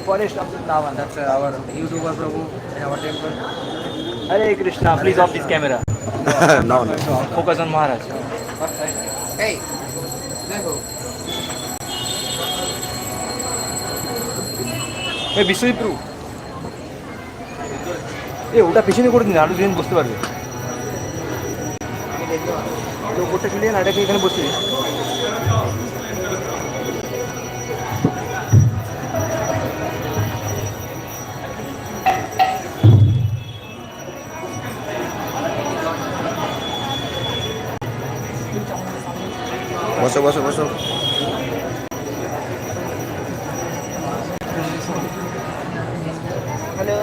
Forest of Vrindavan, that's our YouTuber Prabhu in our temple. Hare Krishna, please off this camera. No. Focus on Maharaj. Hey, hey, Biswajit এ ওটা পিছনে করে দিন, আরো দিন বসতে পারবে। তো ওটা চলে না, এটাকে এখানে বসতে দিন। বসো বসো বসো। Hello.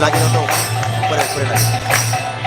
Lagi nonton, boleh lagi.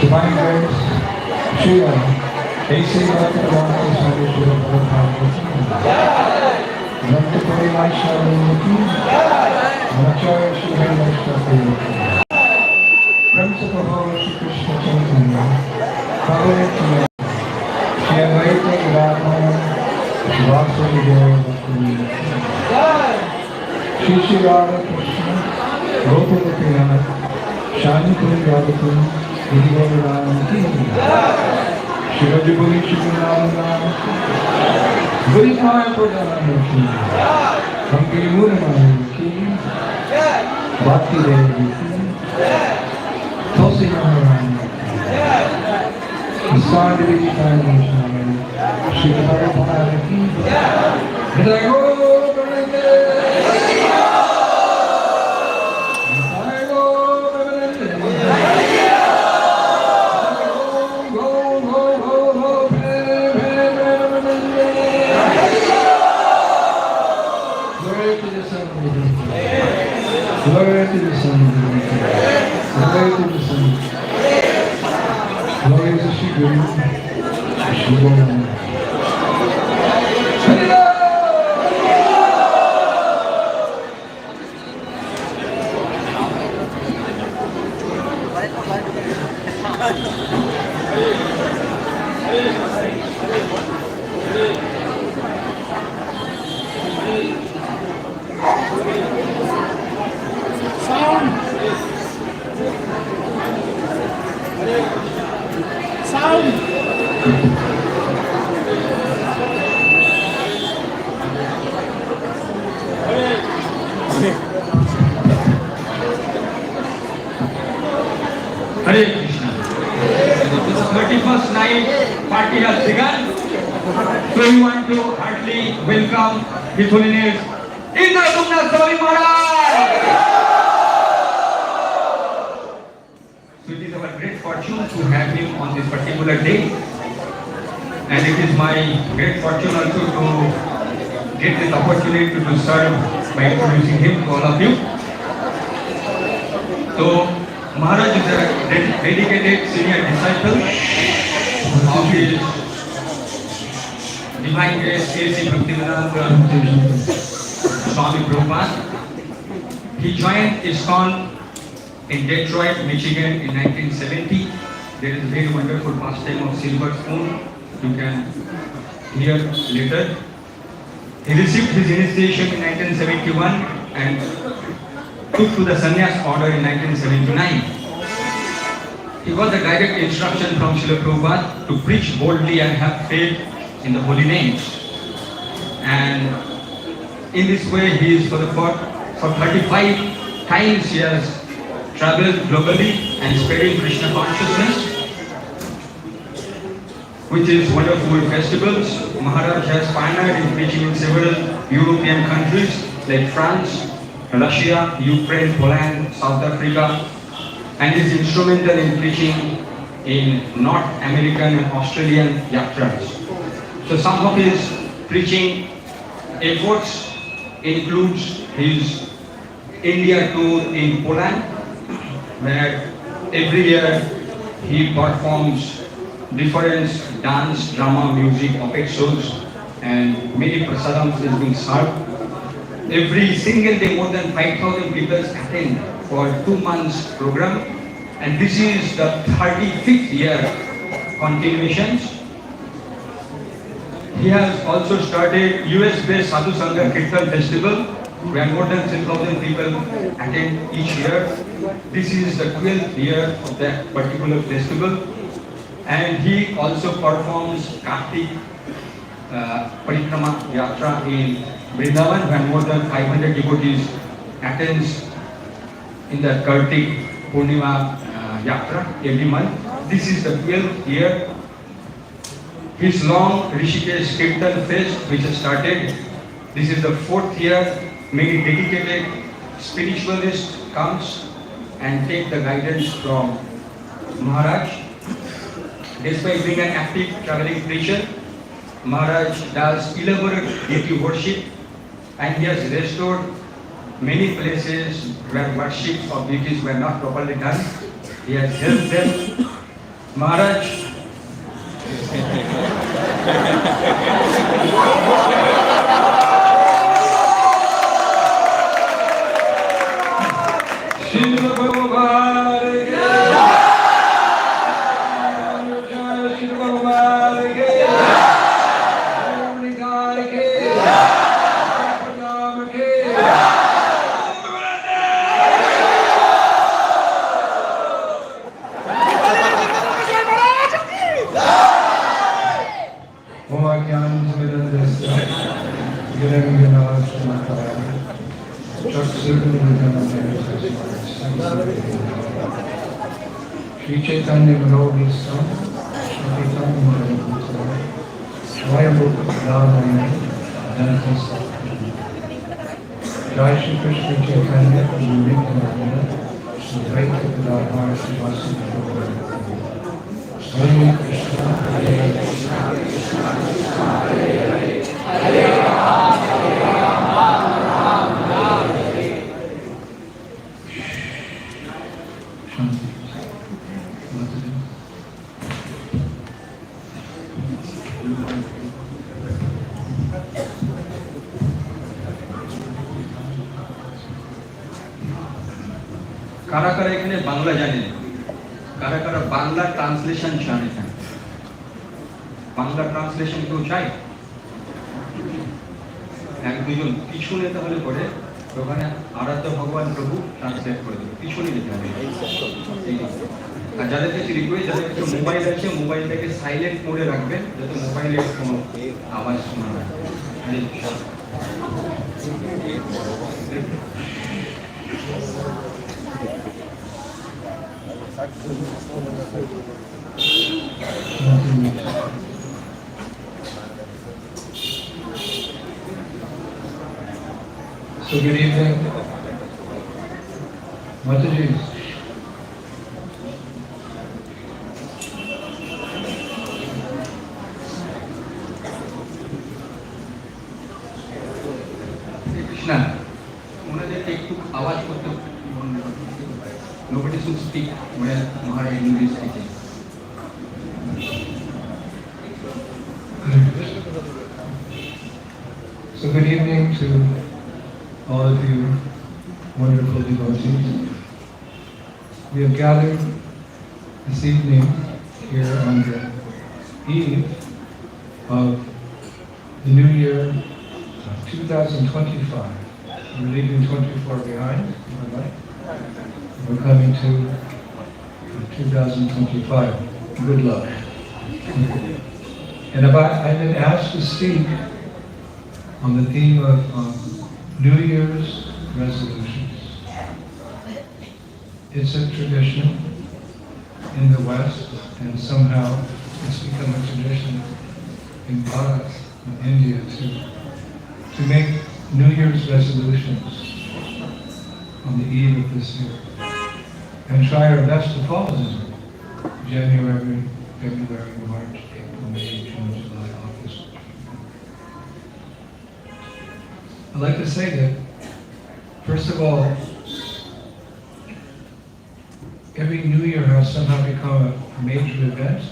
Divine Grace, Srila Bhaktivedanta Swami Maharaj, Bhakti Yoga, Acharya Srila Vaishnava, Principal Holy Shri Krishna Chaitanya, Bhagavad Shri Advaita Gadadhara, Shri Vasudeva Bhaktivedanta, Shri Shri Radha Krishna, Gopala Priyana, Shani Kuri Radhakun, Guru and Gauranga, Shri Rajabuli Shri Gunarana, Guru Mayapur Project, Bhakti Yoga, Bhaktivedanta, Tulsi Maharaj, ISKCON Srila Prabhupada ki, Guru and Glory to the Son of God. Glory to the Son. Glory to Shri Guru. Shri Gauranga. Hare Krishna. The 31st night party has begun. So we want to heartily welcome His Holiness Indradyumna Swami Maharaj. So it is our great fortune to have him on this particular day. And it is my great fortune also to get this opportunity to serve by introducing him to all of you. So Maharaj is a dedicated senior disciple of his Divine Grace A.C. Bhaktivedanta Swami Prabhupada. He joined ISKCON in Detroit, Michigan in 1970. There is a very wonderful pastime of silver spoon. You can hear later. He received his initiation in 1971 and took to the sannyasa order in 1979. He got the direct instruction from Srila Prabhupada to preach boldly and have faith in the holy names. And in this way, he is for 35 times he has traveled globally and spreading Krishna consciousness, which is wonderful festivals. Maharaj has pioneered in preaching in several European countries like France, Russia, Ukraine, Poland, South Africa, and is instrumental in preaching in North American and Australian yatras. So some of his preaching efforts includes his India tour in Poland, where every year he performs different dance, drama, music, puppet shows, and many prasadams is being served. Every single day, more than 5,000 people attend for 2 months program, and this is the 35th year continuations. He has also started US-based Sadhu Sangha Kirtan Festival, where more than 10,000 people attend each year. This is the 12th year of that particular festival, and he also performs Kartik Parikrama Yatra in Vrindavan, where more than 500 devotees attends in the Kartik Purnima Yatra every month. This is the 12th year. His long Rishikesh Kirtan Fest, which has started, this is the 4th year. Many dedicated spiritualists comes and take the guidance from Maharaj. Despite being an active traveling preacher, Maharaj does elaborate deity worship, and he has restored many places where worship of deities were not properly done. He has helped them Maharaj, Srila Prabhupada ki jai, Srila Prabhupada ki jai, Nitai ki jai, Pranam ki Shri Chaitanya Manobhi Sam, Shri Chaitanya Manobhi Sam, Mayapur Project, Jai Shri Krishna Chaitanya, Guru and Gauranga, Shri Bhaktivedanta, Shri Bhakti Yoga. Hare Krishna, Hare Krishna, Krishna Krishna, Hare Hare, Hare Rama, Hare Rama, Rama Rama, Hare. Shanti. কারা কারা এখানে বাংলা জানেন? কারা কারা Bangla translation চান? এখানে Bangla translation কেউ চাই? এক দুজন পিছনে তাহলে পরে ওখানে আরাধ্য ভগবান প্রভু ট্রান্সলেট করে দেবে, পিছনে যেতে হবে। আর যাদের কাছে রিকোয়েস্ট, যাদের কাছে মোবাইল আছে মোবাইলটাকে সাইলেন্ট মোডে রাখবেন যাতে মোবাইলের কোনো আওয়াজ শোনা না যায়। So good evening, Mataji. Krishna, ওনাদেরকে একটু আওয়াজ করতে nobody should speak when Maharaj is speaking. So good evening to all of you wonderful devotees. We have gathered this evening here on the eve of the new year 2025. We're leaving 24 behind, right? We're coming to 2025. Good luck. And I've been asked to speak on the theme of New Year's resolutions. It's a tradition in the West, and somehow it's become a tradition in Bharat, in India, to make New Year's resolutions on the eve of this year, and try our best to follow them. January, February, March, April, May, June, July, August. I'd like to say that, first of all, every New Year has somehow become a major event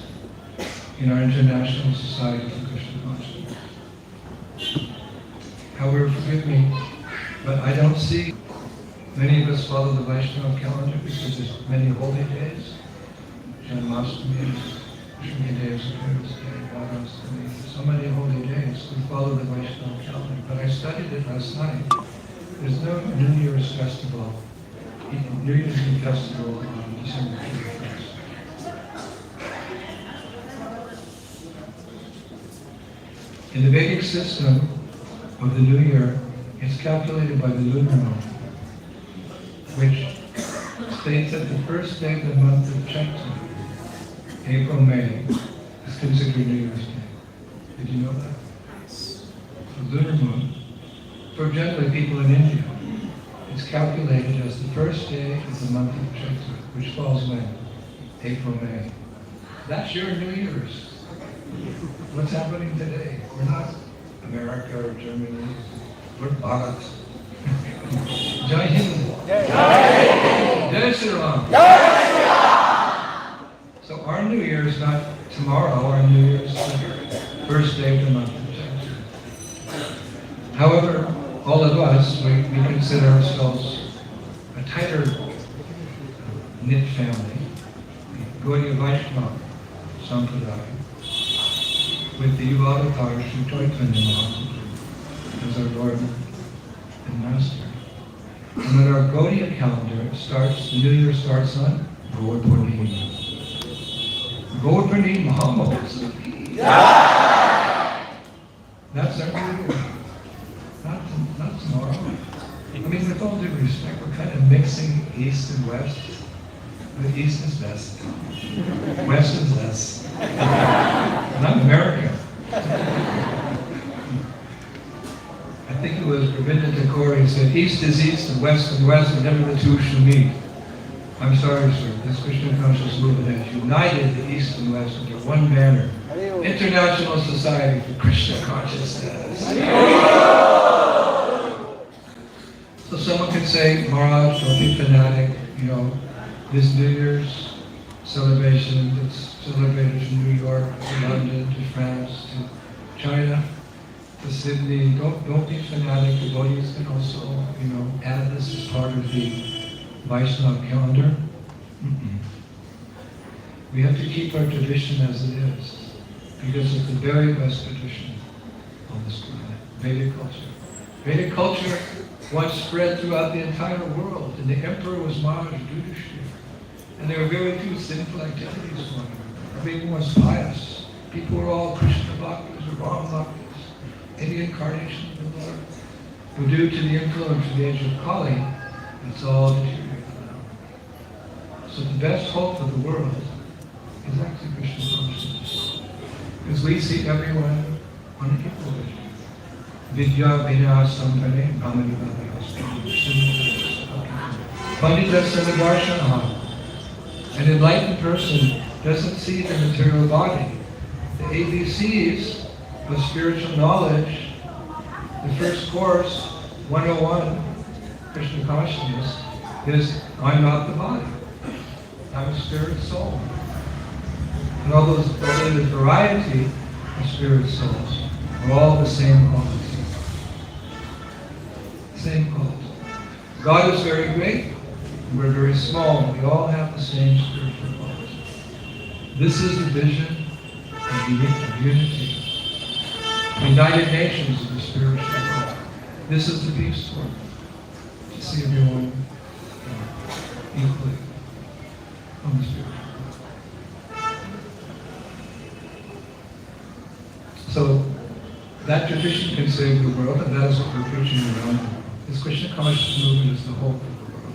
in our International Society for Krishna Consciousness. However, forgive me, but I don't see many of us follow the Vaishnava calendar because there's many holy days, Janmashtami, Shri days, Bhagavastami, so many holy days. We follow the Vaishnava calendar, but I studied it last night. There's no New Year's festival, New Year's Eve festival on December 31st. In the Vedic system of the New Year, it's calculated by the lunar month, which states that the first day of the month of Chaitra, April, May, is considered New Year's Day. Did you know that? The lunar moon, for generally people in India, is calculated as the first day of the month of Chaitra, which falls when? April, May. That's your New Year's. What's happening today? We're not America or Germany. We're Bharat. Jai Hind. Jai Sri Ram. So our New Year is not tomorrow, our New Year is the first day of the month of January. However, all of us, we consider ourselves a tighter knit family, Gaudiya Vaishnava Sampradaya, with the Yuva Avatar Sri Chaitanya Mahaprabhu as our Lord and Master. And with our Gaudiya calendar, the New Year starts on Gaur Purnima. Gaur Purnima Mahamoksa. That's our New Year. Not tomorrow. I mean, with all due respect, we're kind of mixing East and West. The East is best. West is less. Not America. I think it was Rabindranath Tagore who said, East is East and West, and never the two shall meet. I'm sorry, sir. This Krishna conscious movement has united the East and West under one banner. International Society for Krishna Consciousness. So someone could say, Maharaj, don't be fanatic, this New Year's celebration that's celebrated from New York to London to France to China to Sydney, don't be fanatic. The devotees can also, add this as part of the Vaishnava calendar. We have to keep our tradition as it is, because it's the very best tradition on this planet, Vedic culture. Vedic culture once spread throughout the entire world, and the emperor was Maharaj Yudhishthira. And there were very few sinful activities going on. Everyone was pious. People were all Krishna bhaktas or Ram bhaktas. Any incarnation of the Lord. But due to the influence of the age of Kali, it's all deteriorated now. So the best hope for the world is actually Krishna consciousness. Because we see everyone on an equal vision. Vidya Vinaya Sampane Pandita Samidarshana. An enlightened person doesn't see the material body. The ABCs of spiritual knowledge, the first course, 101, Krishna consciousness, is I'm not the body. I'm a spirit soul. And all the variety of spirit souls are all the same quality. Same quality. God is very great. We're very small. We all have the same spiritual quality. This is the vision of unity. United Nations of the spiritual world. This is the peace world. To see everyone equally on the spiritual world. So that tradition can save the world, and that is what we're preaching around the world. This Krishna conscious movement is the hope of the world.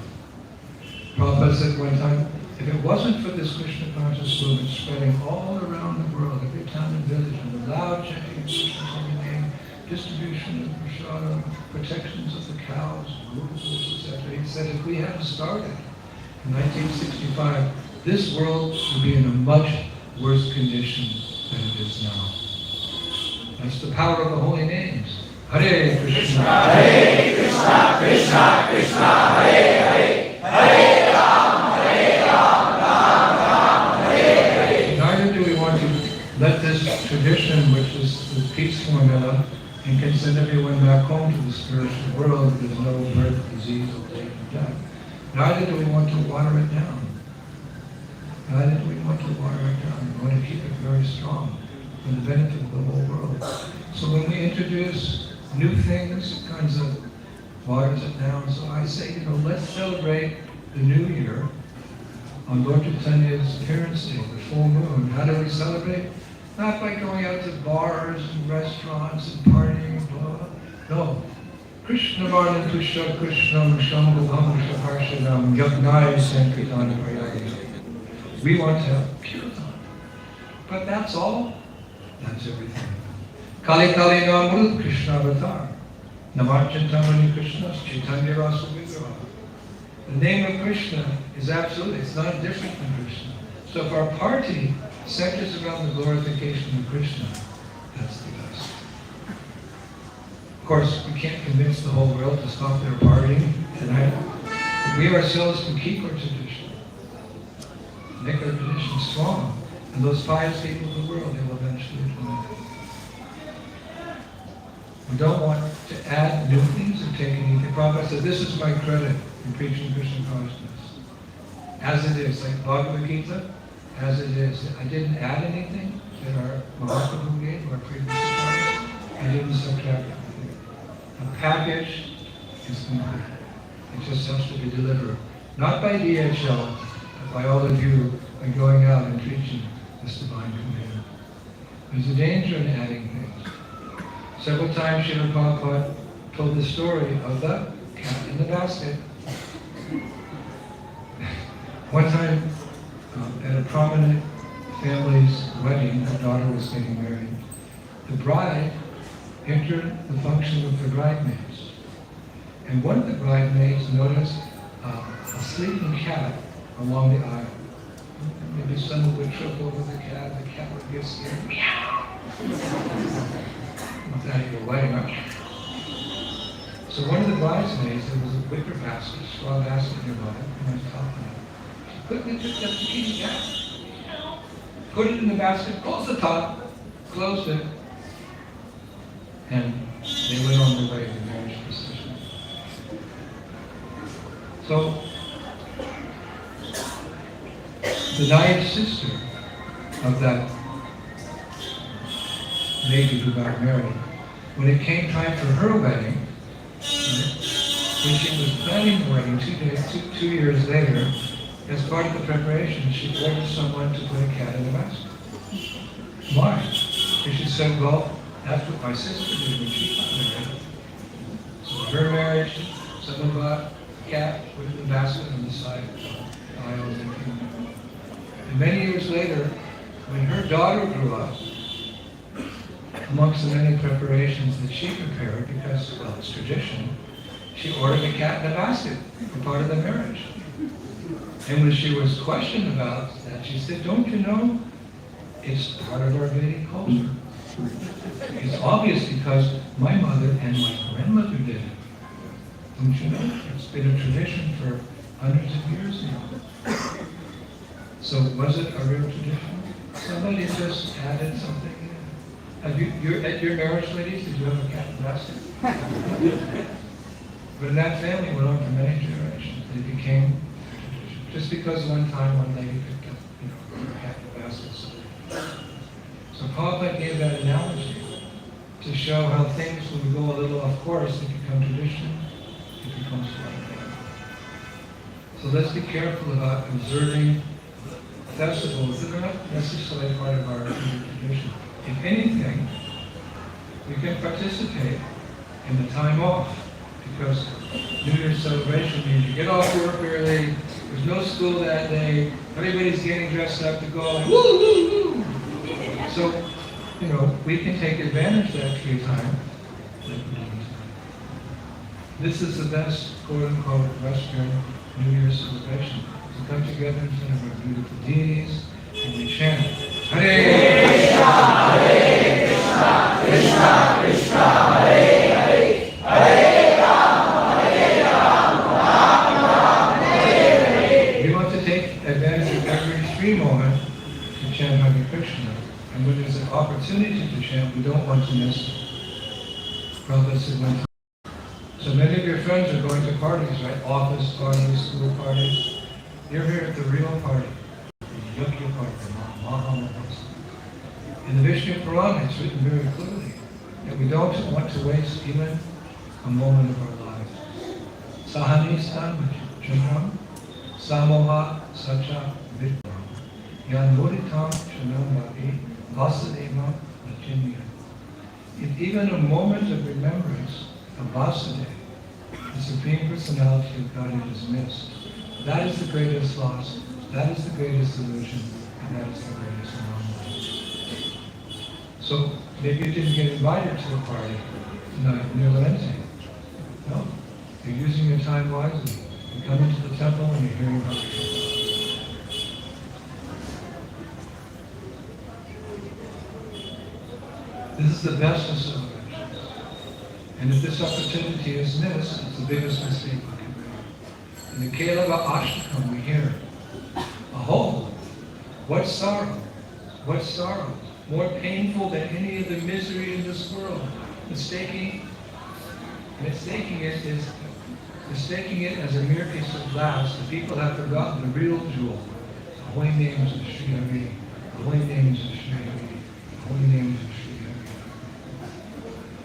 Prabhupada said one time, if it wasn't for this Krishna conscious movement spreading all around the world, every town and village, and the loud chanting of Krishna's holy name, distribution of prasada, protections of the cows, gurus, etc., he said if we hadn't started in 1965, this world would be in a much worse condition than it is now. That's the power of the holy names. Hare Krishna, Hare Krishna, Krishna Krishna, Hare Hare, Hare Ram, Ram Ram, Hare Hare. Neither do we want to let this tradition, which is the peace formula, and can send everyone back home to the spiritual world. There's no birth, disease, old age, and death. Neither do we want to water it down. Neither do we want to water it down. We want to keep it very strong for the benefit of the whole world. So when we introduce new things, it kinds of waters it down. So I say, let's celebrate the new year on Lord Chaitanya's appearance day, the full moon. How do we celebrate? Not by going out to bars and restaurants and partying and blah, blah. No. Krishna Varna Tusha Krishnam Shambham Shaharshanam Yagnaya Sankirtana Prayagaya. We want to have kirtan. But that's all. That's everything. Kali Kali Namrut Krishna Avatar. Namachintamani Krishna Chaitanya Rasa Vigraha. The name of Krishna is absolute. It's not different from Krishna. So if our party centers around the glorification of Krishna, that's the best. Of course, we can't convince the whole world to stop their partying tonight. But we ourselves can keep our tradition. Make our tradition strong. And those pious people of the world, they will eventually implement it. We don't want to add new things or take anything. Prabhupada said, this is my credit in preaching Krishna consciousness. As it is, like Bhagavad Gita, as it is. I didn't add anything that our Mahaprabhu gave, our previous times. I didn't subtract anything. The package is complete. It just has to be delivered. Not by DHL, but by all of you by going out and preaching this divine command. There's a danger in adding things. Several times Srila Prabhupada told the story of the cat in the basket. One time, at a prominent family's wedding, her daughter was getting married, the bride entered the function with the bridesmaids. And one of the bridesmaids noticed a sleeping cat along the aisle. Maybe someone would trip over the cat would get scared. Meow! What's out of your wedding, huh? So one of the bridesmaids, there was a wicker basket, straw basket nearby, and was talking about it. Quickly picked up the kitty cat, put it in the basket, closed the top, closed it, and they went on their way to the marriage procession. So, the ninth sister of that lady who got married, when it came time for her wedding, right, when she was planning the wedding 2 years later, as part of the preparation, she ordered someone to put a cat in the basket. Why? Because she said, well, that's what my sister did when she got married. So at her marriage, someone bought a cat, put it in the basket on the side of the aisle of the kingdom. And many years later, when her daughter grew up, amongst the many preparations that she prepared, because, well, it's tradition, she ordered a cat in a basket for part of the marriage. And when she was questioned about that, she said, don't you know, it's part of our Vedic culture. It's obvious because my mother and my grandmother did it. Don't you know? It's been a tradition for hundreds of years now. So was it a real tradition? Somebody just added something in. Have you, at your marriage, ladies, did you have a cat in the basket? But in that family, it went on for many generations. They became just because one time one lady picked up, a cat in the basket. So Prabhupada gave that analogy to show how things, when we go a little off course, they become tradition, it becomes like that. So let's be careful about observing festivals that are not necessarily part of our tradition. If anything, we can participate in the time off, because New Year's celebration means you get off work early, there's no school that day, everybody's getting dressed up to go, like, woo, woo, woo. So, we can take advantage of that free time. This is the best, quote-unquote, Western New Year's celebration. We come together in front of our beautiful deities, and we chant, Hare Krishna, Hare Krishna, Krishna Krishna, Hare Hare, Hare Rama, Hare Rama, Rama Rama, Hare Hare. We want to take advantage of every free moment to chant Hare Krishna. And when there's an opportunity to chant, we don't want to miss it. Prabhupada said one time. So many of your friends are going to parties, right? Office parties, school parties. You're here at the real party, the Yogya party, the Mahamahas. In the Vishnu Purana, it's written very clearly that we don't want to waste even a moment of our lives. Sahanistan Chundram, Samoha Sacha Vidram, Yanmuritam Chanam Bhavi, Vasudeva Vachinya. If even a moment of remembrance of Vasudeva, the Supreme Personality of Godhead, is missed, that is the greatest loss, that is the greatest illusion, and that is the greatest anomaly. So maybe you didn't get invited to a party tonight near Lansing. No, you're using your time wisely. You come into the temple and you're hearing about the This is the best of celebrations. And if this opportunity is missed, it's the biggest mistake we can make. In the Kelava Ashtakam we hear, "Aho, what sorrow! What sorrow? More painful than any of the misery in this world. Mistaking it as a mere piece of glass. The people have forgotten the real jewel. The holy names of Sri Hari. The holy names of Sri Hari. The holy names of Sri Hari.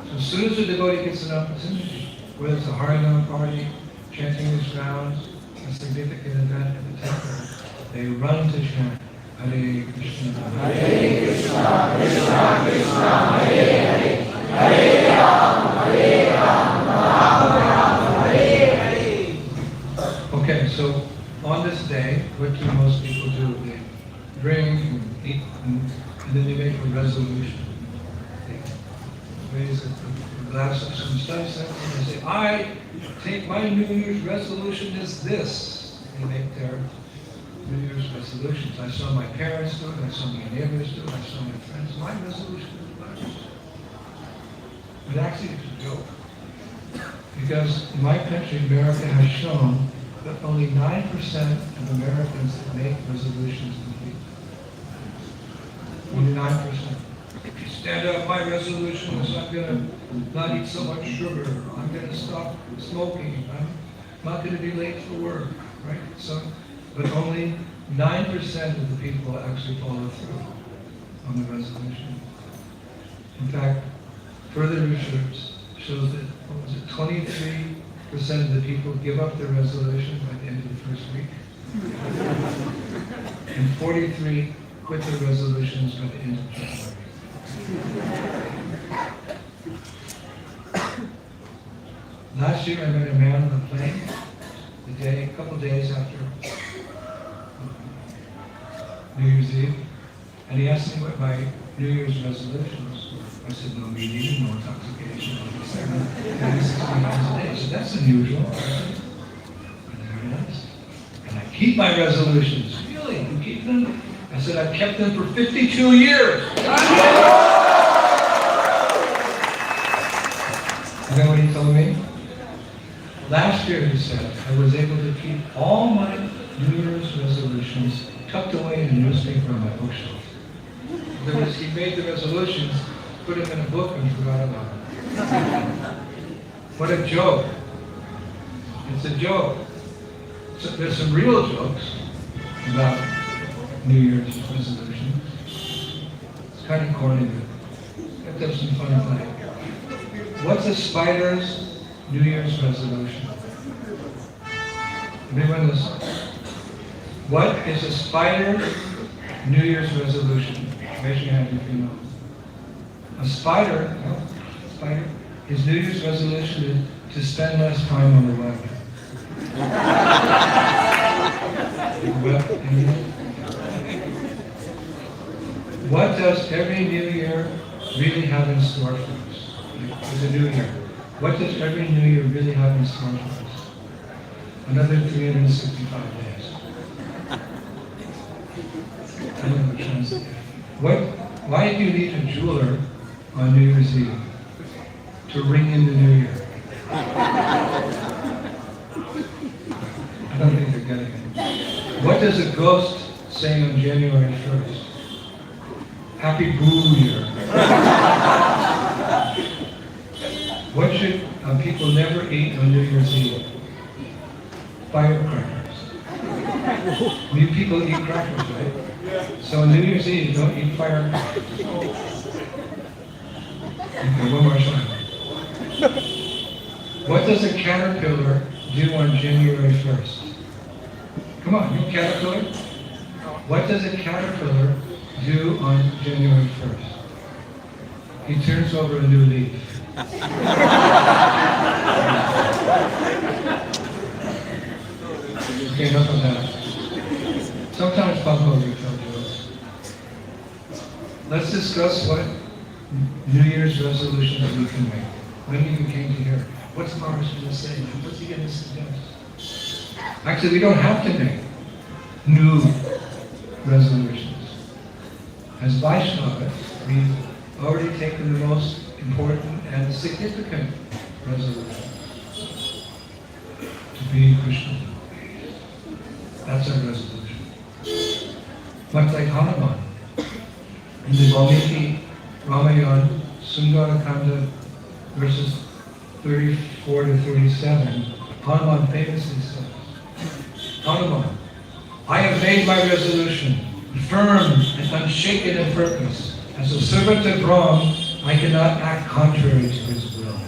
So as soon as the devotee gets an opportunity, whether it's a Harinam party, chanting his rounds, a significant event at the temple, they run to chant Hare Krishna, Hare Krishna, Krishna Krishna, Hare Hare, Hare Rama, Hare Rama, Rama Rama, Hare Hare. Okay, so on this day, what do most people do? They drink and eat, and then they make a resolution. They raise a glass of some sunset and they say, I think my New Year's resolution is this. They make their New Year's resolutions. I saw my parents do it, I saw my neighbors do it, I saw my friends. My resolution is this. But actually it's a joke. Because in my country, America has shown that only 9% of Americans make resolutions complete. Only 9%. Stand up, my resolution is I'm going to not eat so much sugar. I'm going to stop smoking. I'm not going to be late for work, right? So, but only 9% of the people actually follow through on the resolution. In fact, further research shows that, 23% of the people give up their resolution by the end of the first week. And 43 quit their resolutions by the end of January. Last year I met a man on the plane, a couple days after New Year's Eve, and he asked me what my New Year's resolutions were. I said, no meeting, no intoxication, no excitement, and 60 times a day. So that's unusual. And very nice. And I keep my resolutions. Really? You keep them? I said, I've kept them for 52 years. You know what he told me? Last year, he said, I was able to keep all my New Year's resolutions tucked away in a newspaper on my bookshelf. In other words, he made the resolutions, put them in a book, and forgot about them. What a joke. It's a joke. So there's some real jokes about New Year's resolutions. It's kind of corny, but have to have some fun with it. What's a spider's New Year's resolution? Anyone listen? What is a spider's New Year's resolution? Raise your hand if you know. A spider, his New Year's resolution is to spend less time on the web. What does every New Year really have in store for us? It's a New Year. What does every New Year really have in store for us? Another 365 days. I don't know what translate. Why do you need a jeweler on New Year's Eve? To ring in the New Year. I don't think they're getting it. What does a ghost say on January 1st? Happy Boo Year. What should people never eat on New Year's Eve? Firecrackers. You people eat crackers, right? So on New Year's Eve, don't eat firecrackers. Okay, one more time. What does a caterpillar do on January 1st? Come on, you caterpillar? What does a caterpillar do on January 1st? He turns over a new leaf. Okay, enough of that. Sometimes Papa will tell jokes. Let's discuss what New Year's resolutions we can make. When you came to here, what's Maharaj going to say? What's he going to suggest? Actually, we don't have to make new resolutions. As Vaishnavas, we've already taken the most important and significant resolution. To be Krishna. That's our resolution. Much like Hanuman. In the Valmiki Ramayana, Sundarakanda, verses 34 to 37, Hanuman famously says, Hanuman, I have made my resolution, firm and unshaken in purpose. As a servant of Ram, I cannot act contrary to his will.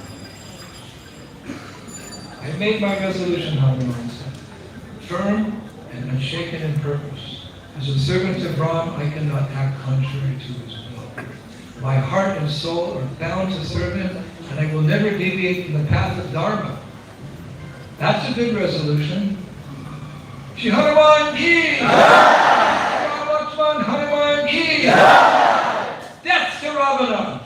I have made my resolution, Hanuman said, firm and unshaken in purpose. As a servant of Ram, I cannot act contrary to his will. My heart and soul are bound to serve him, and I will never deviate from the path of Dharma. That's a good resolution. Shri Hanuman ki! Ram Lakshman Hanuman ki! Death to Ravana!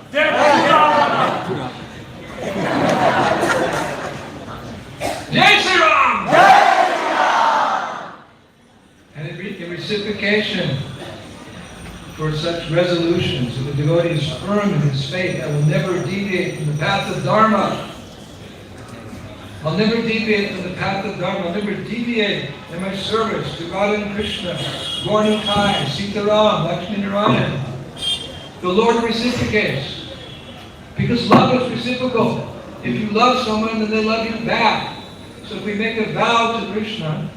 Jai Shri Ram! And in reciprocation for such resolutions, if the devotee is firm in his faith, I will never deviate from the path of Dharma. I'll never deviate from the path of Dharma. I'll never deviate in my service to God and Krishna, Gauranga, Sitaram, Lakshmi Narayan. The Lord reciprocates. Because love is reciprocal. If you love someone, then they love you back. So if we make a vow to Krishna,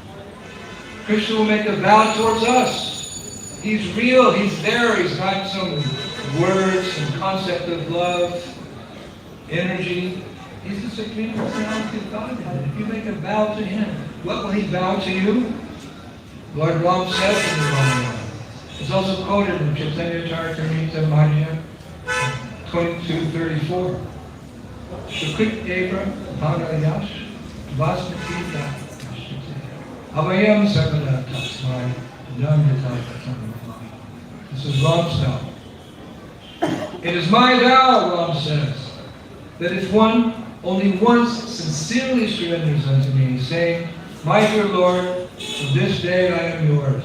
Krishna will make a vow towards us. He's real, he's there, he's got some words and concept of love, energy. He's the supreme personality of Godhead. If you make a vow to him, what will he vow to you? Lord Ram says in the Ramayana. It's also quoted in Chaitanya Charitamrita Madhya 22:34. Shukrit Eva Bhagayash Vasmati Abhayam Sarvada Tasmai Nandita. This is Ram's vow. It is my vow, Ram says, that if one only once sincerely surrenders unto me, saying, my dear Lord, from this day I am yours,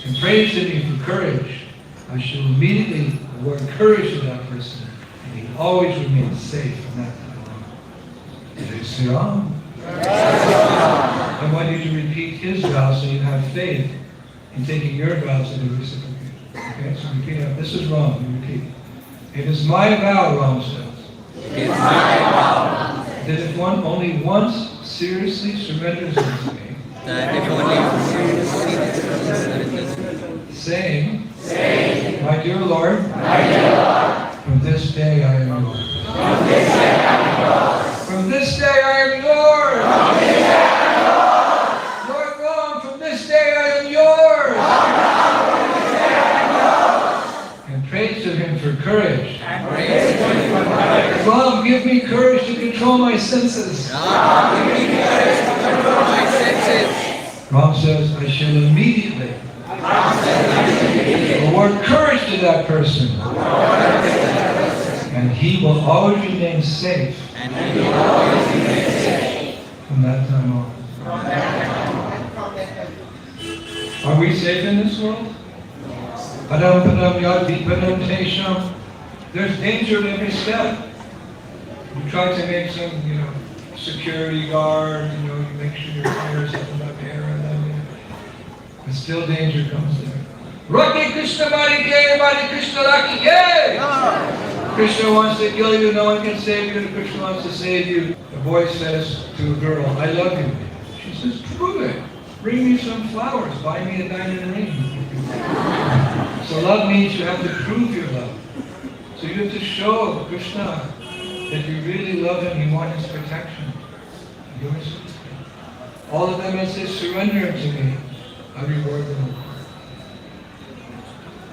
and prays to me for courage, I shall immediately award courage to that person, and he always remains safe from that time on. Jai Sri Ram. I want you to repeat his vow so you have faith in taking your vows to be reciprocated. Okay, so repeat it. This is Ram. You repeat. It is my vow, Ram says. It is my vow that if one only once seriously surrenders unto me, saying, my dear Lord, from this day I am yours. From this day I am yours. Lord Ram, from this day I am yours. And praise to him for courage. Ram, give me courage to control my senses. Ram says, I shall immediately award courage to that person. And he will always remain safe from that time on. Are we safe in this world? Padam padam yadi padam tesham. There's danger at every step. You try to make some, security guard, you make sure your fires up above air and then, but still danger comes there. Raki Krishna Mari Ke, Mari Krishna Raki Ke! Krishna wants to kill you, no one can save you, and Krishna wants to save you. The boy says to a girl, I love you. She says, prove it. Bring me some flowers, buy me a diamond ring. So love means you have to prove your love. So you have to show Krishna that you really love him, you want his protection. All of them, as they surrender to me, I reward them.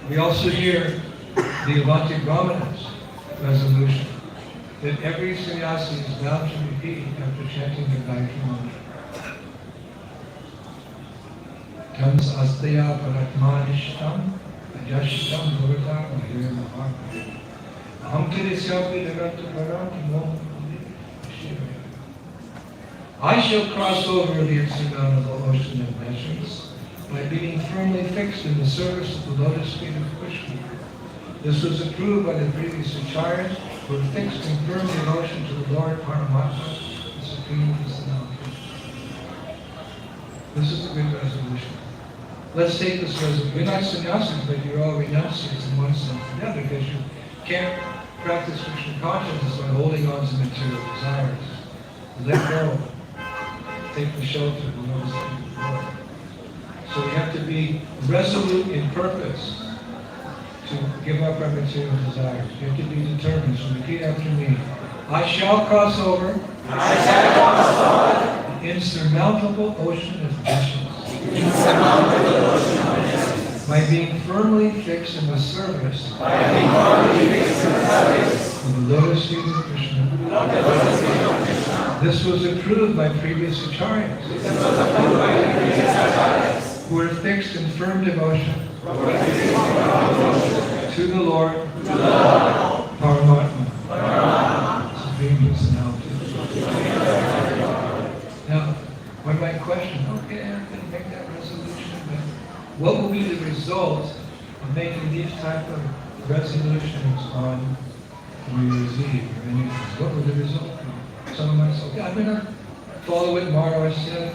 We also hear the Avanti Brahmana's resolution that every sannyasi is bound to repeat after chanting the Gayatri Mantra. Tams astaya paratmanishtam ajashtam bhavatam mahir mahar. I shall cross over the insurmountable ocean of pleasures by being firmly fixed in the service of the lotus feet of Krishna. This was approved by the previous acharyas who had fixed and firm devotion to the Lord Paramatma, the Supreme Personality. This is a good resolution. Let's take this resolution. We're not sannyasis, but you're all renunciates in one sense. them, because you can't practice Krishna consciousness by holding on to material desires. Let go. Take the shelter of the Lord's Lord. So we have to be resolute in purpose to give up our material desires. You have to be determined. So repeat after me. I shall cross over. I shall cross over The insurmountable ocean of missions. the insurmountable ocean of miseries. By being firmly fixed in the service By being firmly fixed in the service of the lotus feet of Krishna. of the lotus feet of Krishna. This was approved by previous acharyas, This was approved by the previous acharyas, who were fixed in firm devotion who were fixed in devotion to the Lord, to the Lord, Paramatma, Paramatma, Supreme Personality. Now, one might question, okay, I'm going to make that resolution, but what will be the result of making these type of resolutions on New Year's Eve or anything? What will the result be? Someone might say, okay, I'm going to follow what Maharaj said.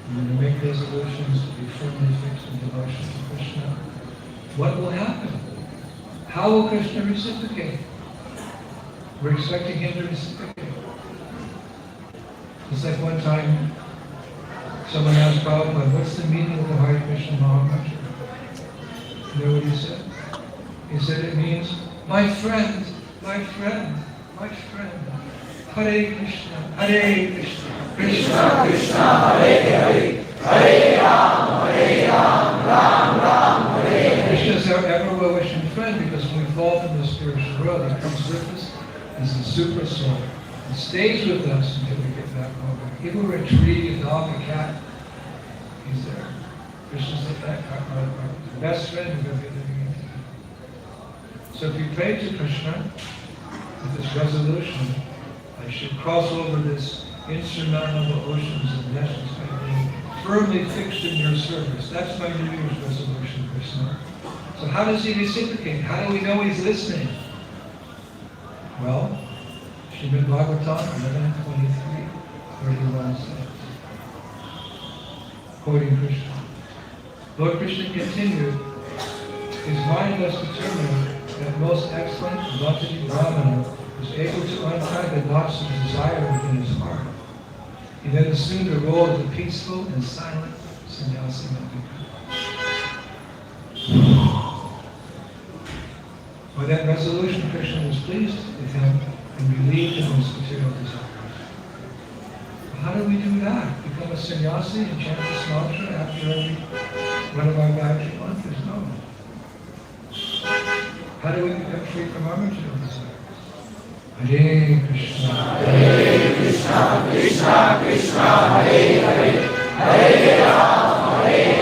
I'm going to make resolutions to be firmly fixed in devotion to Krishna. What will happen? How will Krishna reciprocate? We're expecting him to reciprocate. It's like one time, someone asked Prabhupada, what's the meaning of the Hare Krishna Mahamantra? You know what he said? He said it means, my friend, my friend, my friend. Hare Krishna, Krishna Krishna, Hare Hare, Hare Ram, Ram Ram, Hare Hare. Krishna is our ever well-wishing friend, because when we fall from the spiritual world, he comes with us as the super soul. It stays with us until we get back home. Even if we're a tree, a dog, a cat, he's there. Krishna's our best friend we're going to be living into. So if you pray to Krishna with this resolution, I should cross over this insurmountable oceans of nescience by being firmly fixed in your service. That's my New Year's resolution, Krishna. So how does he reciprocate? How do we know he's listening? Well, Srimad Bhagavatam 11:23-31 says, quoting Krishna, Lord Krishna continued, his mind was determined that most excellent Bhakti Brahmana was able to untie the knots of desire within his heart. He then assumed the role of the peaceful and silent sannyasa. By that resolution, Krishna was pleased with him and relieved him of his material desires. How do we do that? Become a sannyasi and chant this mantra after every one of our Gayatri mantras? No. How do we become free from our material desires? Hare Krishna, Krishna Krishna, Hare Hare, Hare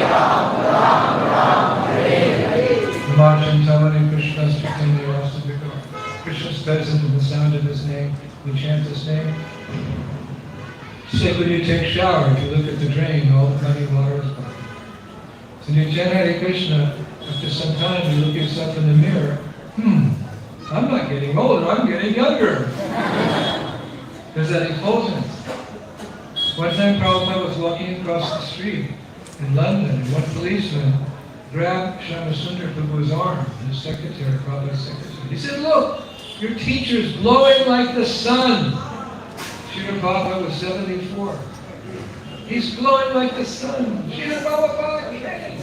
Ram, Ram Hare Hare. Marching Tamani Krishna's Chaitanya Rasa Vikar. Krishna's present in the sound of his name. We chant his name. It's like when you take a shower, if you look at the drain, all the muddy water is gone. So when you chant Hare Krishna, after some time you look yourself in the mirror, I'm not getting older, I'm getting younger. There's that effulgence. One time Prabhupada was walking across the street in London, and one policeman grabbed Shyamasundar Prabhu's arm, his secretary, Prabhupada's secretary. He said, look, your teacher's glowing like the sun. Srila Prabhupada was 74. He's glowing like the sun. Srila Prabhupada, yay!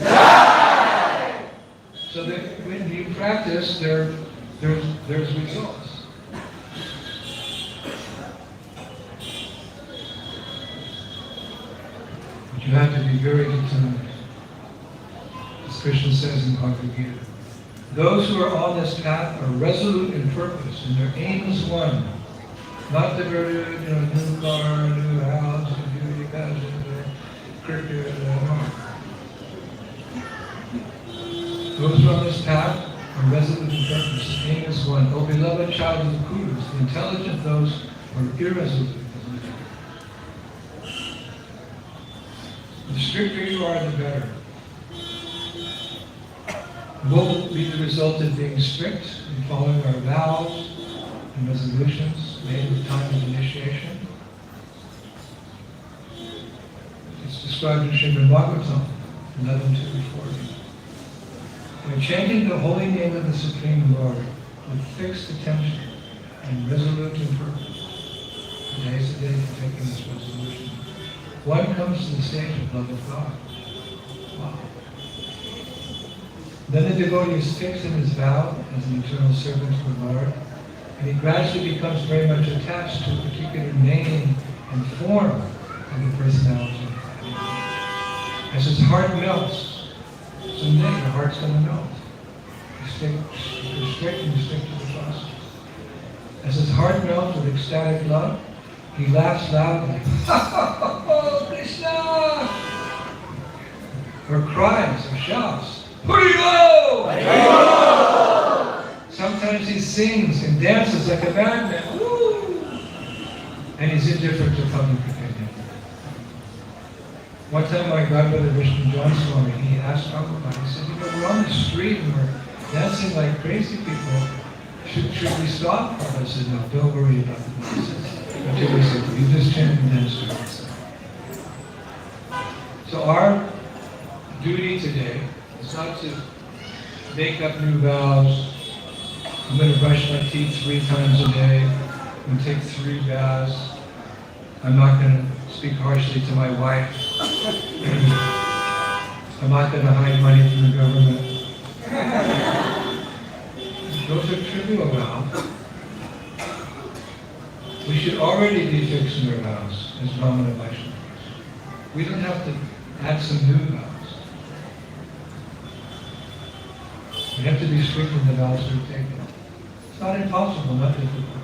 So that when you practice, there's results. But you have to be very determined. As Krishna says in Bhakti Gita, those who are on this path are resolute in purpose, and their aim is one. Not the very, new car, new house, beauty pageant, cricket, Those who are on this path are resolute in purpose. The aim is one. O beloved child of the Kurus, the intelligent those who are irresolute. The stricter you are, the better. What will be the result of being strict and following our vows and resolutions made at the time of initiation? It's described in Srimad Bhagavatam 11:2-40. By chanting the holy name of the Supreme Lord with fixed attention and resolute in purpose, today is the day for taking this resolution, one comes to the stage of love of God. Wow. Then the devotee is fixed in his vow as an eternal servant of the Lord, and he gradually becomes very much attached to a particular name and form of the personality. As his heart melts, someday your heart's going to melt. You stick to the process. As his heart melts with ecstatic love, he laughs loudly, "Oh, Krishna!" or cries or shouts, "Haribo! Haribo!" Sometimes he sings and dances like a madman. Woo! And he's indifferent to public opinion. One time my godbrother Indradyumna Swami, he asked Prabhupada, he said, we're on the street and we're dancing like crazy people. Should we stop? Prabhupada said, no, don't worry about the nonsense. Until we said, you just chant and dance to yourself. So our duty today is not to make up new vows. I'm going to brush my teeth 3 times a day. I'm going to take 3 baths. I'm not going to speak harshly to my wife. I'm not going to hide money from the government. Those are trivial vows. We should already be fixed in our vows as Brahmana Vaishnavas. We don't have to add some new vows. We have to be strict in the vows we've taken. It's not impossible, not difficult.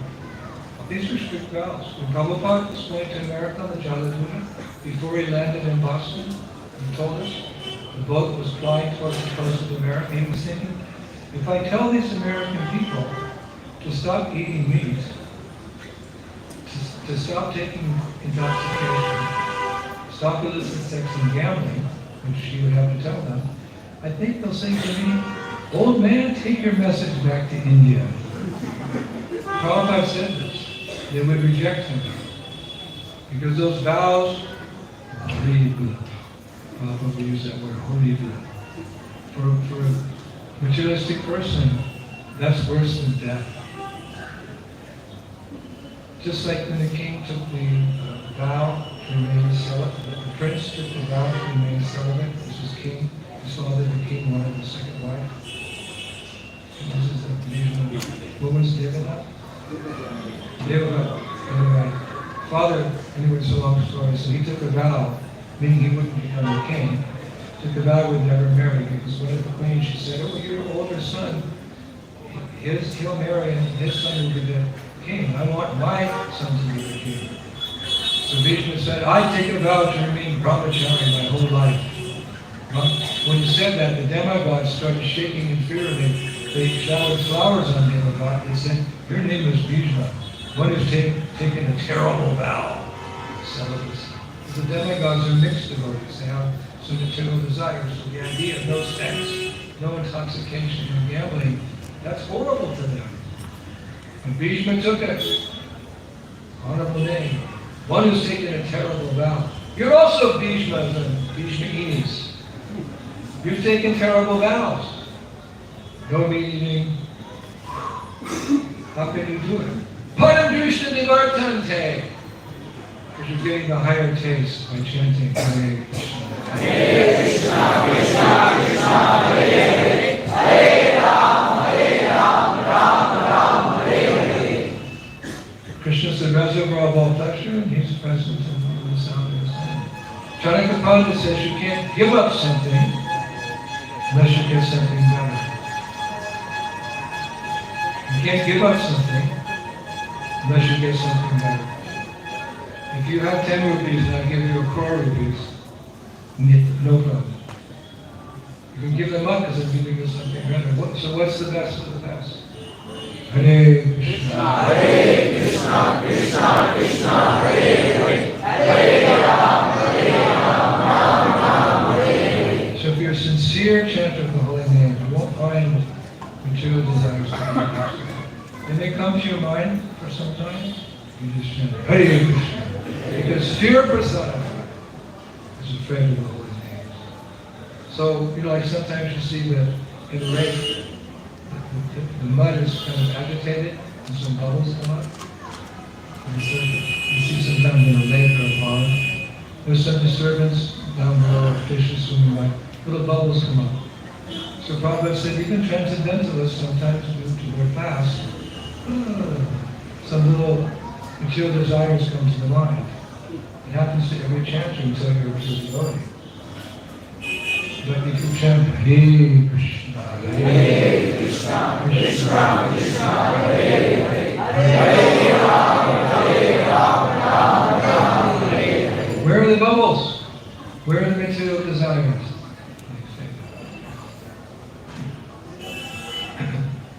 These are strict vows. When Prabhupada was going to America on the Jaladhura, before he landed in Boston, he told us the boat was flying towards the coast of America. He was thinking, if I tell these American people to stop eating meat, to stop taking intoxication, stop illicit sex and gambling, which he would have to tell them, I think they'll say to me, old man, take your message back to India. Prabhupada said this. They would reject him. Because those vows, Prabhupada would use that word, for a materialistic person, that's worse than death. Just like when the king took the vow to remain celibate, the prince took the vow to remain celibate, this was king, he saw that the king wanted a second wife. This is a vision of woman's given up. Anyway, father, anyway, it's a long story, so he took a vow, meaning he wouldn't become a king, took a vow he would never marry, because one of the queens, she said, oh, your older son, he'll marry and his son will be the king. I want my son to be the king. So Vishnu said, I take a vow to remain brahmachari my whole life. When he said that, the demigods started shaking in fear, and they showered flowers on him. They said, your name is Vishnu. One who's taken a terrible vow. Celibacy. The demigods are mixed devotees. They have some material desires. So the idea of no sex, no intoxication, no gambling, that's horrible to them. And Bhishma took it. Honorable name. One who's taken a terrible vow. You're also Bhishmas and Bhishma-inis. You've taken terrible vows. No meat eating. How can you do it? Paramdrishna Nivartante. Because you're getting the higher taste by chanting Hare Krishna. Hare Krishna, Krishna Krishna, Hare Hare, Hare Ram, Ram, Hare Hare. Krishna is the reservoir of all pleasure, and he's present in the sound of his name. Chanakapanda says you can't give up something unless you get something better. You can't give up something unless you get something better. If you have 10 rupees and I give you 1 crore rupees, no problem. You can give them up because I'm giving you something better. So what's the best of the best? Hare Krishna, Hare Krishna, Krishna Krishna, Hare Hare, Hare Ram, Ram, Hare Hare. So if you're a sincere chanter of the holy name, you won't find material desires to be obstacle. When they come to your mind for some time, you just chant Hare Krishna. Because fear personified is afraid of the holy names. So, like sometimes you see that in a lake, the mud is kind of agitated and some bubbles come up. And so you see sometimes in a lake or a pond, there's some disturbance down below, fishes swimming by, little bubbles come up. So Prabhupada said even transcendentalists sometimes due to their fast, some little material desires come to the mind. It happens to every chanter until you're a pure devotee. But if you chant Hare Krishna, Hare Krishna, Krishna Krishna, Hare Hare, Hare Rama, Hare Rama, Rama Rama, Hare Hare. Where are the bubbles? Where are the material desires?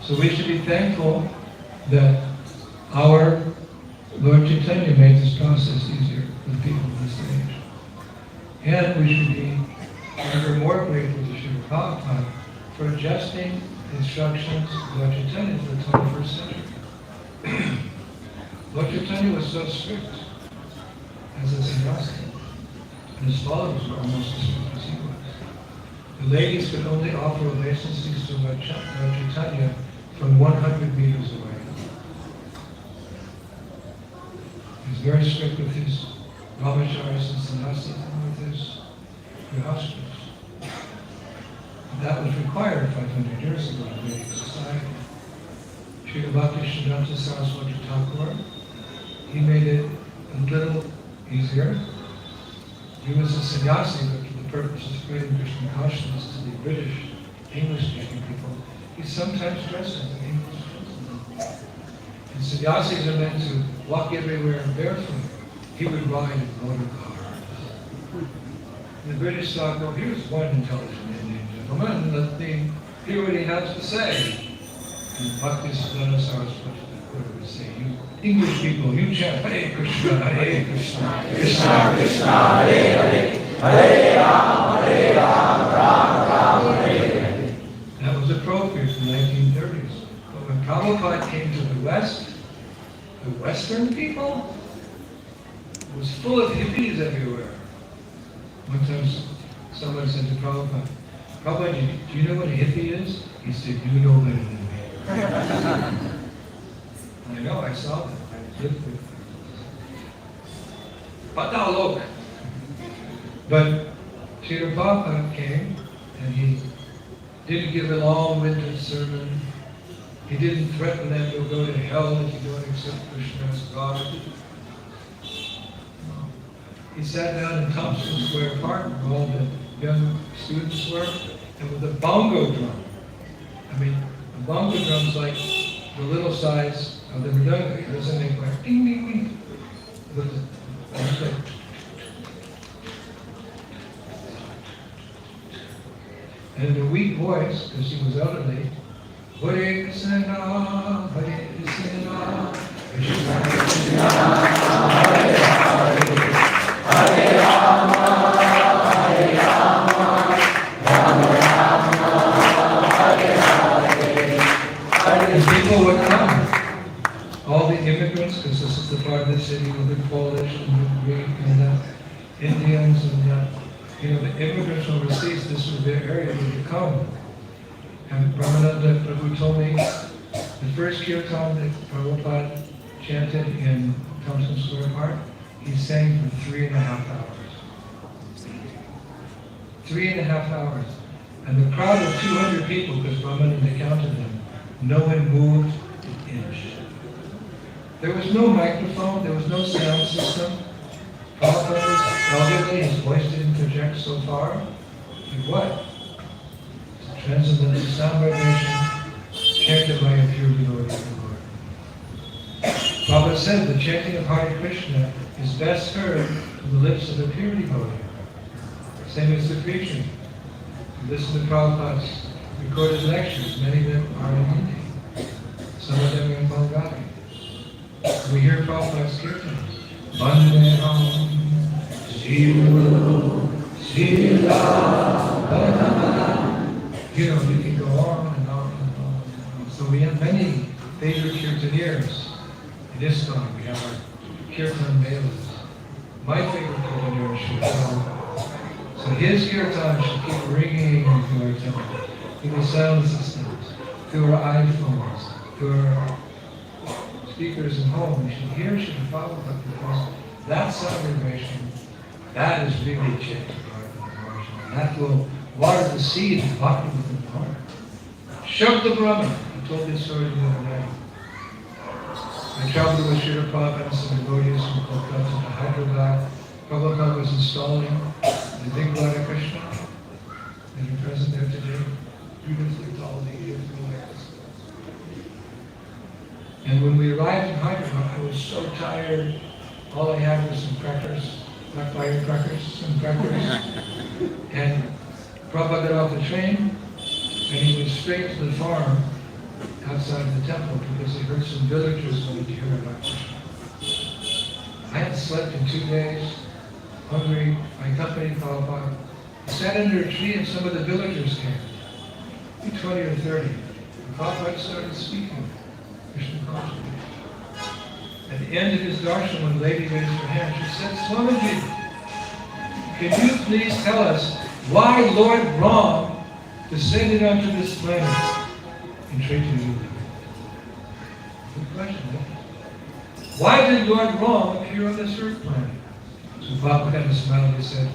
So we should be thankful that our Lord Chaitanya made this process easier for the people of this age. And we should be ever more grateful to Srila Prabhupada for adjusting instructions of Lord Chaitanya for the 21st century. Lord Chaitanya was so strict as a sannyasi, and his followers were almost as strict as he was. The ladies could only offer obeisances to Lord Chaitanya from 100 meters away. He was very strict with his brahmacharis and sannyasis and with his grihastas. That was required 500 years ago in Vedic society. Srila Bhaktivedanta Saraswati Thakur, he made it a little easier. He was a sannyasi, but for the purpose of spreading Krishna consciousness to the British, English-speaking people, he sometimes dresses in English. And sannyasis are meant to walk everywhere barefoot. He would ride in motor cars. And the British thought, well, here's one intelligent Indian gentleman, let me hear what he has to say. And Bhaktivedanta Saraswati would say, you English people, you chant Hare Krishna, Hare Krishna, Krishna Krishna, Hare Hare, Hare Rama, Hare Rama, Rama Rama, Hare Hare. That was appropriate in the 1930s. But when Prabhupada came to the West, the Western people, it was full of hippies everywhere. One time someone said to Prabhupada, Prabhupada, do you know what a hippie is? He said, you know better than me. I know, I saw them. I lived with them. But now look. But Srila Prabhupada came and he didn't give a long-winded sermon. He didn't threaten them you'll go to hell if you don't accept Krishna as God. He sat down in Thompson Square Park where all the young students were, and with a bongo drum. I mean, a bongo drum's like the little size of the mridanga. It doesn't make like ding ding ding. And in a weak voice, because he was elderly, Hare Krishna, Hare Krishna, Krishna Krishna, Hare Hare, Hare Rama, Hare Rama, Rama Rama, Hare Hare. And people would come. All the immigrants, because this is the part of the city with the Polish and the Greek and the Indians and the immigrants from overseas, this was their area where they come. And Ramananda Prabhu told me the first kirtan that Prabhupada chanted in Thompson Square Park, he sang for 3.5 hours. 3.5 hours. And the crowd of 200 people, because Ramananda counted them, no one moved an inch. There was no microphone, there was no sound system. Prabhupada was elderly, his voice didn't project so far. Like what? Transcendental sound vibration, chanted by a pure devotee of the Lord. Prabhupada said the chanting of Hare Krishna is best heard from the lips of a pure devotee. Same as the preaching. Listen to Prabhupada's recorded lectures. Many of them are in Hindi. Some of them are in Bengali. We hear Prabhupada's kirtan. Vandeham Srila You can go on and on and on and on. So we have many favorite kirtaneers. In ISKCON, we have our kirtan melas. My favorite kirtaneer is Srila Prabhupada. So his kirtan should keep ringing through our temple. through the sound systems, through our iPhones, through our speakers at home. You should hear, should follow that, because that sound vibration, that is really changing our vibration. And that will water the seed of Bhakti within the heart. Shabda Brahman. I told this story the other day. I traveled with Srila Prabhupada and some devotees from Kolkata to Hyderabad. Prabhupada was installing the big Lord of Krishna. And you're present there today. Beautifully tall, beautiful like this. And when we arrived in Hyderabad, I was so tired. All I had was some crackers, not firecrackers, some crackers. And Prabhupada got off the train, and he went straight to the farm outside the temple because he heard some villagers wanted to hear about Krishna. I hadn't slept in 2 days, hungry. I accompanied Prabhupada. I sat under a tree and some of the villagers came, 20 or 30. And Prabhupada started speaking Krishna consciousness. At the end of his darshan, when the lady raised her hand, she said, Swamiji, can you please tell us why Lord Ram descended onto this planet and treated you? Good question, eh? Why did Lord Ram appear on this earth planet? So Prabhupada smiled and said,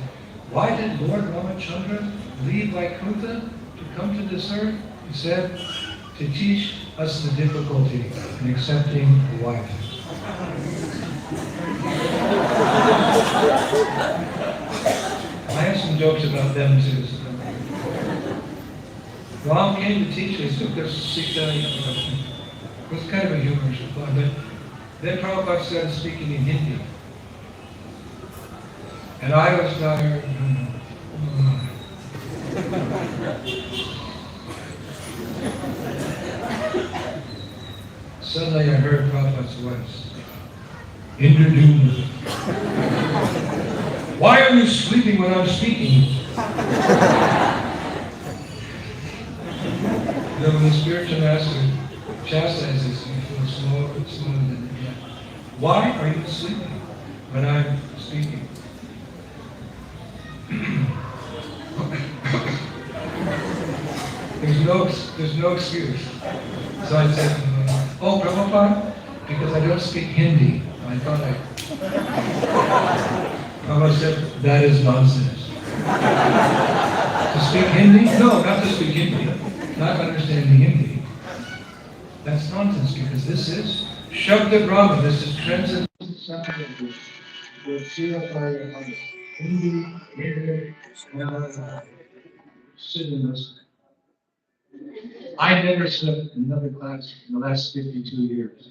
why did Lord Ramachandra leave Vaikuntha to come to this earth? He said, to teach us the difficulty in accepting a wife. I have some jokes about them too. Ram came to teach us, took us Sita. It was kind of a humorous reply, but then Prabhupada started speaking in Hindi. And I was tired. Suddenly I heard Prabhupada's voice. Indradyumna. Why are you sleeping when I'm speaking? Then when the spiritual master chastises you, feel slower and slower than yet. Why are you sleeping when I'm speaking? There's no excuse. So I said, oh, Prabhupada, because I don't speak Hindi. I thought Prabhupada said, that is nonsense. To speak Hindi? No, not to speak Hindi. Not understanding Hindi. That's nonsense because this is Shabda Brahma. This is transcendental language. Hindi, English, sit in this. I never slept in another class in the last 52 years.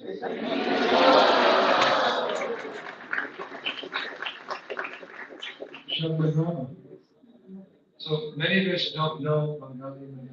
So many of us don't know Bengali and